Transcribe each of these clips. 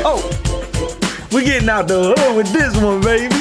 Oh, we're getting out the hood with this one, baby.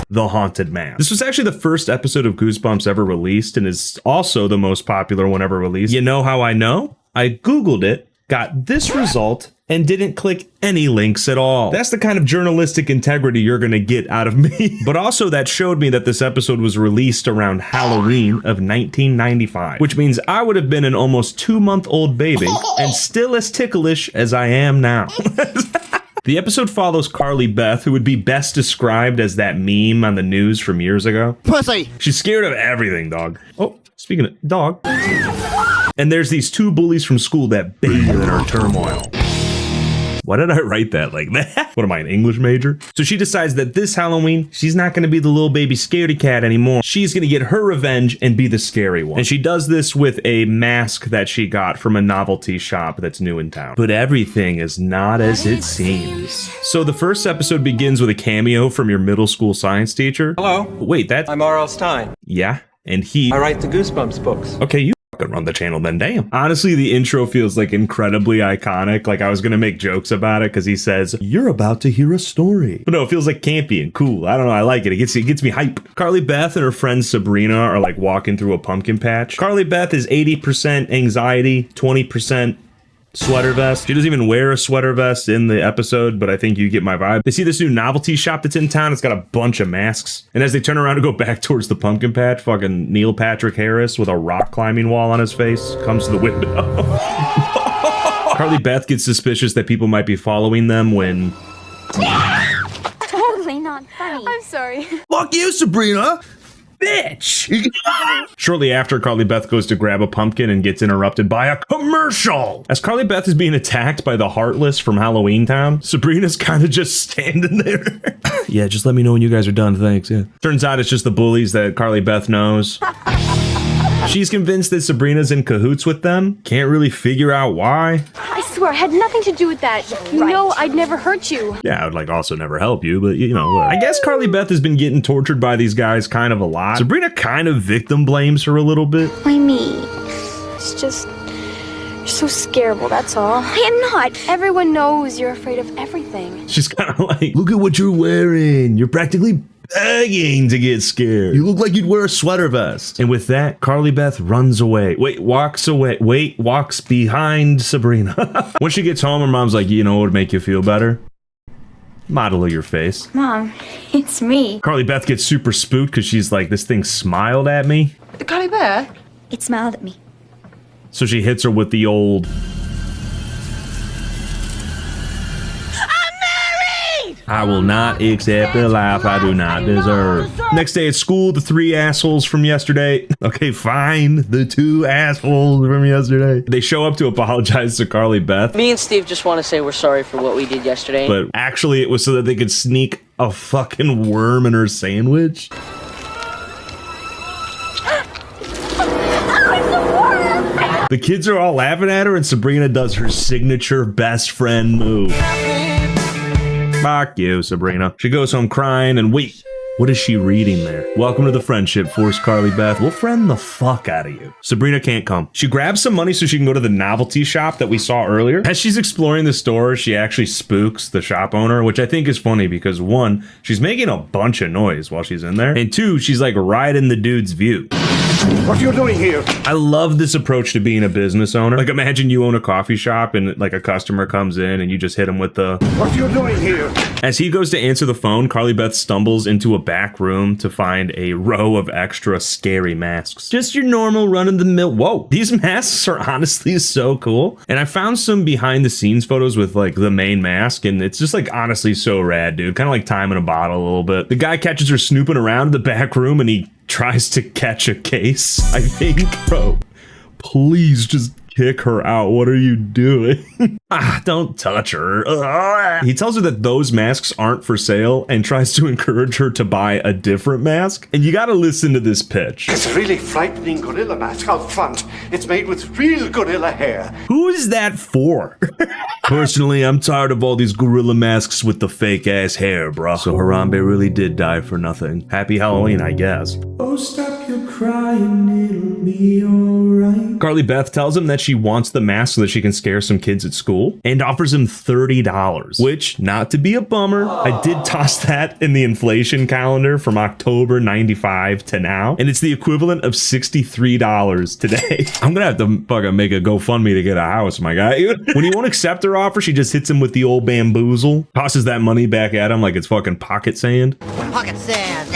The Haunted Mask. This was actually the first episode of Goosebumps ever released and is also the most popular one ever released. You know how I know? I Googled it, got this result, and didn't click any links at all. That's the kind of journalistic integrity you're gonna get out of me. But also that showed me that this episode was released around Halloween of 1995, which means I would have been an almost 2-month-old baby and still as ticklish as I am now. The episode follows Carly Beth, who would be best described as that meme on the news from years ago. Pussy! She's scared of everything, dog. Oh, speaking of dog. And there's these 2 bullies from school that bathe in her turmoil. Why did I write that like that? What am I, an English major? So she decides that this Halloween, she's not gonna be the little baby scaredy cat anymore. She's gonna get her revenge and be the scary one. And she does this with a mask that she got from a novelty shop that's new in town. But everything is not as it seems. So the first episode begins with a cameo from your middle school science teacher. Hello. Wait, that's... I'm R.L. Stine. Yeah, and he... I write the Goosebumps books. Okay, you run the channel then, damn. Honestly, the intro feels like incredibly iconic. Like I was gonna make jokes about it because he says, "You're about to hear a story." But no, it feels like campy and cool. I don't know, I like it. It gets me hype. Carly Beth and her friend Sabrina are like walking through a pumpkin patch. Carly Beth is 80% anxiety, 20% sweater vest. She doesn't even wear a sweater vest in the episode, but I think you get my vibe. They see this new novelty shop that's in town. It's got a bunch of masks. And as they turn around to go back towards the pumpkin patch, fucking Neil Patrick Harris with a rock climbing wall on his face comes to the window. Carly Beth gets suspicious that people might be following them when... Totally not funny. I'm sorry. Fuck you, Sabrina! Bitch! Shortly after, Carly Beth goes to grab a pumpkin and gets interrupted by a commercial. As Carly Beth is being attacked by the Heartless from Halloween Town, Sabrina's kind of just standing there. Yeah, just let me know when you guys are done, thanks, yeah. Turns out it's just the bullies that Carly Beth knows. She's convinced that Sabrina's in cahoots with them. Can't really figure out why. I swear, it had nothing to do with that. You know I'd never hurt you. Yeah, I would like also never help you, but you know, whatever. I guess Carly Beth has been getting tortured by these guys kind of a lot. Sabrina kind of victim blames her a little bit. Why me? It's just... You're so scareable, that's all. I am not. Everyone knows you're afraid of everything. She's kind of like, look at what you're wearing. You're practically begging to get scared. You look like you'd wear a sweater vest. And with that, Carly Beth runs away. Walks behind Sabrina. When she gets home, her mom's like, you know what would make you feel better? Model of your face. Mom, it's me. Carly Beth gets super spooked because she's like, this thing smiled at me. Carly Beth? It smiled at me. So she hits her with the old... I will not accept a life I do not deserve. Next day at school, the 3 assholes from yesterday. Okay, fine. The 2 assholes from yesterday. They show up to apologize to Carly Beth. Me and Steve just want to say we're sorry for what we did yesterday. But actually, it was so that they could sneak a fucking worm in her sandwich. The kids are all laughing at her, and Sabrina does her signature best friend move. Fuck you, Sabrina. She goes home crying, and wait, what is she reading there? Welcome to the friendship force, Carly Beth. We'll friend the fuck out of you. Sabrina can't come. She grabs some money so she can go to the novelty shop that we saw earlier. As she's exploring the store, she actually spooks the shop owner, which I think is funny because 1, she's making a bunch of noise while she's in there, and 2, she's like right in the dude's view. What are you doing here? I love this approach to being a business owner. Like imagine you own a coffee shop and like a customer comes in and you just hit him with the... What are you doing here? As he goes to answer the phone, Carly Beth stumbles into a back room to find a row of extra scary masks. Just your normal run-of-the-mill... Whoa, these masks are honestly so cool. And I found some behind the scenes photos with like the main mask and it's just like honestly so rad, dude. Kind of like time in a bottle a little bit. The guy catches her snooping around in the back room and he tries to catch a case, I think. Bro, please just kick her out. What are you doing? Don't touch her. He tells her that those masks aren't for sale and tries to encourage her to buy a different mask. And you gotta listen to this pitch. It's a really frightening gorilla mask out front. It's made with real gorilla hair. Who is that for? Personally, I'm tired of all these gorilla masks with the fake ass hair, bro. So Harambe really did die for nothing. Happy Halloween, I guess. Oh, stop your crying. crying, it'll be alright. Carly Beth tells him that she wants the mask so that she can scare some kids at school and offers him $30, which, not to be a bummer, I did toss that in the inflation calendar from October 95 to now, and it's the equivalent of $63 today. I'm gonna have to fucking make a GoFundMe to get a house, my guy. When he won't accept her offer, she just hits him with the old bamboozle, tosses that money back at him like it's fucking pocket sand. Pocket sand.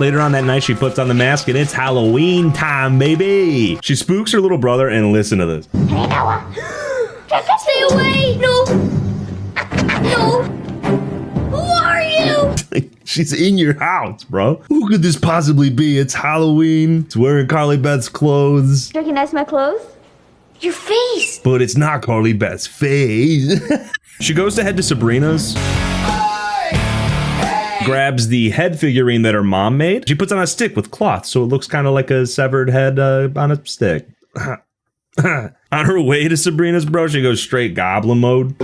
Later on that night, she puts on the mask and it's Halloween time, baby. She spooks her little brother, and listen to this. Hey, Noah. Stay away. No. No. Who are you? She's in your house, bro. Who could this possibly be? It's Halloween. It's wearing Carly Beth's clothes. Do you recognize my clothes? Your face. But it's not Carly Beth's face. She goes to head to Sabrina's. Grabs the head figurine that her mom made. She puts on a stick with cloth, so it looks kind of like a severed head on a stick. On her way to Sabrina's, bro, she goes straight goblin mode.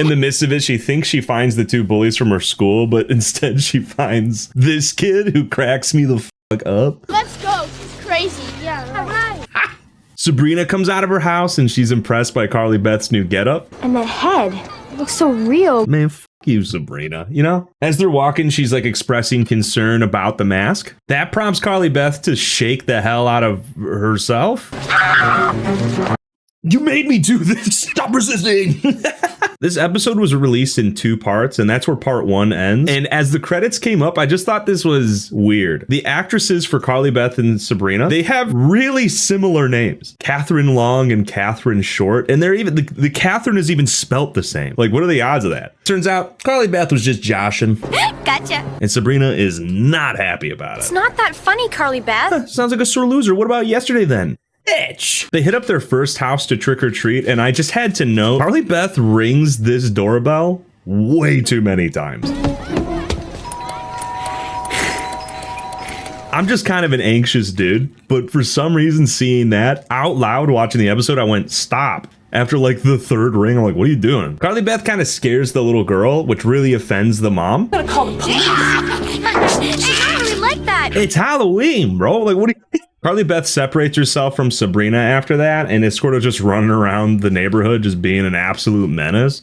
In the midst of it, she thinks she finds the two bullies from her school, but instead she finds this kid who cracks me the fuck up. Let's go. She's crazy. Yeah. All right. Sabrina comes out of her house and she's impressed by Carly Beth's new getup. And that head, it looks so real. Man, fuck you, Sabrina, you know? As they're walking, she's like expressing concern about the mask. That prompts Carly Beth to shake the hell out of herself. You made me do this. Stop resisting. This episode was released in 2 parts, and that's where part 1 ends. And as the credits came up, I just thought this was weird. The actresses for Carly Beth and Sabrina, they have really similar names. Catherine Long and Catherine Short. And they're even, the Catherine is even spelt the same. Like, what are the odds of that? Turns out, Carly Beth was just joshing. Gotcha. And Sabrina is not happy about it. It's not that funny, Carly Beth. Sounds like a sore loser. What about yesterday then? Bitch. They hit up their first house to trick or treat, and I just had to know Carly Beth rings this doorbell way too many times. I'm just kind of an anxious dude, but for some reason seeing that out loud watching the episode, I went, stop. After like the 3rd ring, I'm like, what are you doing? Carly Beth kind of scares the little girl, which really offends the mom. I'm gonna call the police. I don't really like that. It's Halloween, bro. Like, what do you... Carly Beth separates herself from Sabrina after that and is sort of just running around the neighborhood just being an absolute menace.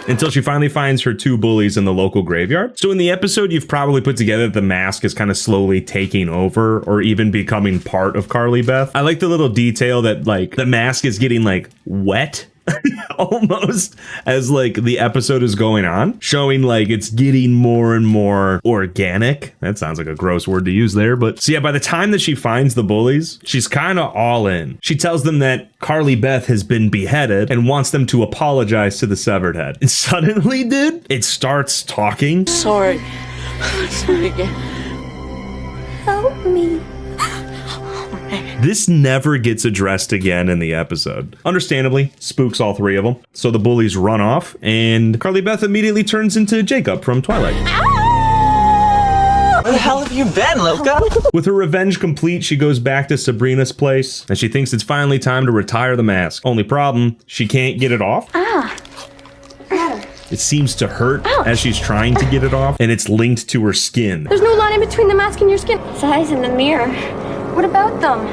Until she finally finds her 2 bullies in the local graveyard. So in the episode, you've probably put together that the mask is kind of slowly taking over or even becoming part of Carly Beth. I like the little detail that like the mask is getting like wet almost as like the episode is going on, showing like it's getting more and more organic. That sounds like a gross word to use there, but so yeah, by the time that she finds the bullies, she's kind of all in. She tells them that Carly Beth has been beheaded and wants them to apologize to the severed head. And suddenly, dude, it starts talking. Sorry. Sorry again. Help me. This never gets addressed again in the episode. Understandably, spooks all 3 of them. So the bullies run off, and Carly Beth immediately turns into Jacob from Twilight. Where the hell have you been, little guy? With her revenge complete, she goes back to Sabrina's place, and she thinks it's finally time to retire the mask. Only problem, she can't get it off. It seems to hurt as she's trying to get it off, and it's linked to her skin. There's no line in between the mask and your skin. It's eyes in the mirror. What about them?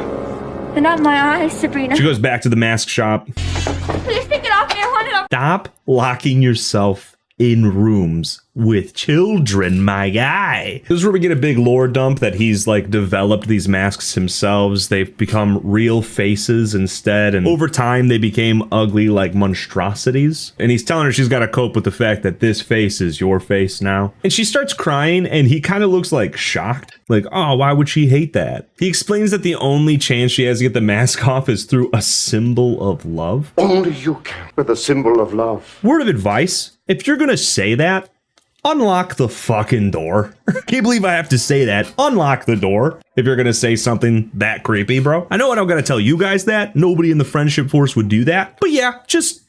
They're not my eyes, Sabrina. She goes back to the mask shop. Please take it off me. I want it off. Stop locking yourself in rooms with children, my guy. This is where we get a big lore dump that he's like developed these masks himself. They've become real faces instead, and over time they became ugly like monstrosities. And he's telling her she's got to cope with the fact that this face is your face now. And she starts crying, and he kind of looks like shocked. Like, oh, why would she hate that? He explains that the only chance she has to get the mask off is through a symbol of love. Only you can with a symbol of love. Word of advice, if you're gonna say that, unlock the fucking door. Can't believe I have to say that. Unlock the door if you're gonna say something that creepy, bro. I know I don't gotta tell you guys that. Nobody in the friendship force would do that. But yeah, just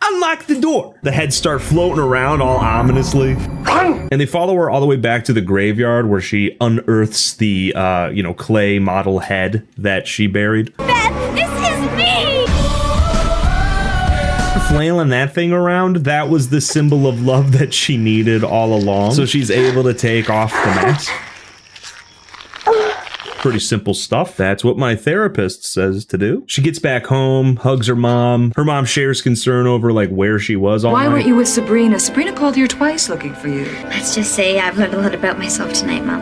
unlock the door. The heads start floating around all ominously. Run! And they follow her all the way back to the graveyard where she unearths the, clay model head that she buried. Beth, this is me! flailing that thing around, that was the symbol of love that she needed all along. So she's able to take off the mask. Pretty simple stuff. That's what my therapist says to do. She gets back home, hugs her mom. Her mom shares concern over like where she was all night. Why weren't you with Sabrina? Sabrina called here twice looking for you. Let's just say I've learned a lot about myself tonight, Mom.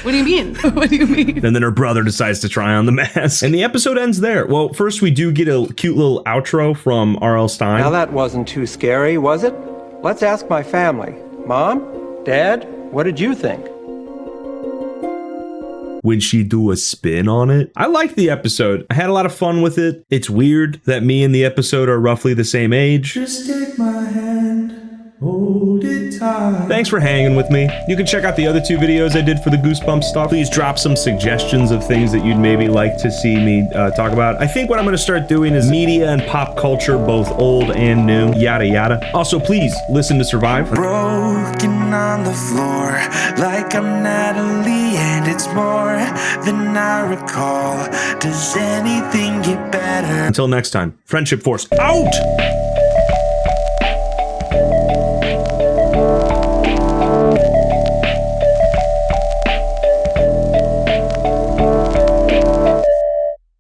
What do you mean? What do you mean? And then her brother decides to try on the mask. And the episode ends there. Well, first we do get a cute little outro from R.L. Stine. Now that wasn't too scary, was it? Let's ask my family. Mom? Dad? What did you think? When she do a spin on it. I liked the episode. I had a lot of fun with it. It's weird that me and the episode are roughly the same age. Just take my hand, hold it tight. Thanks for hanging with me. You can check out the other 2 videos I did for the Goosebumps stuff. Please drop some suggestions of things that you'd maybe like to see me talk about. I think what I'm going to start doing is media and pop culture, both old and new, yada yada. Also, please listen to Survive. Broken on the floor like I'm Natalie, and it's more than I recall. Does anything get better? Until next time, Friendship Force out!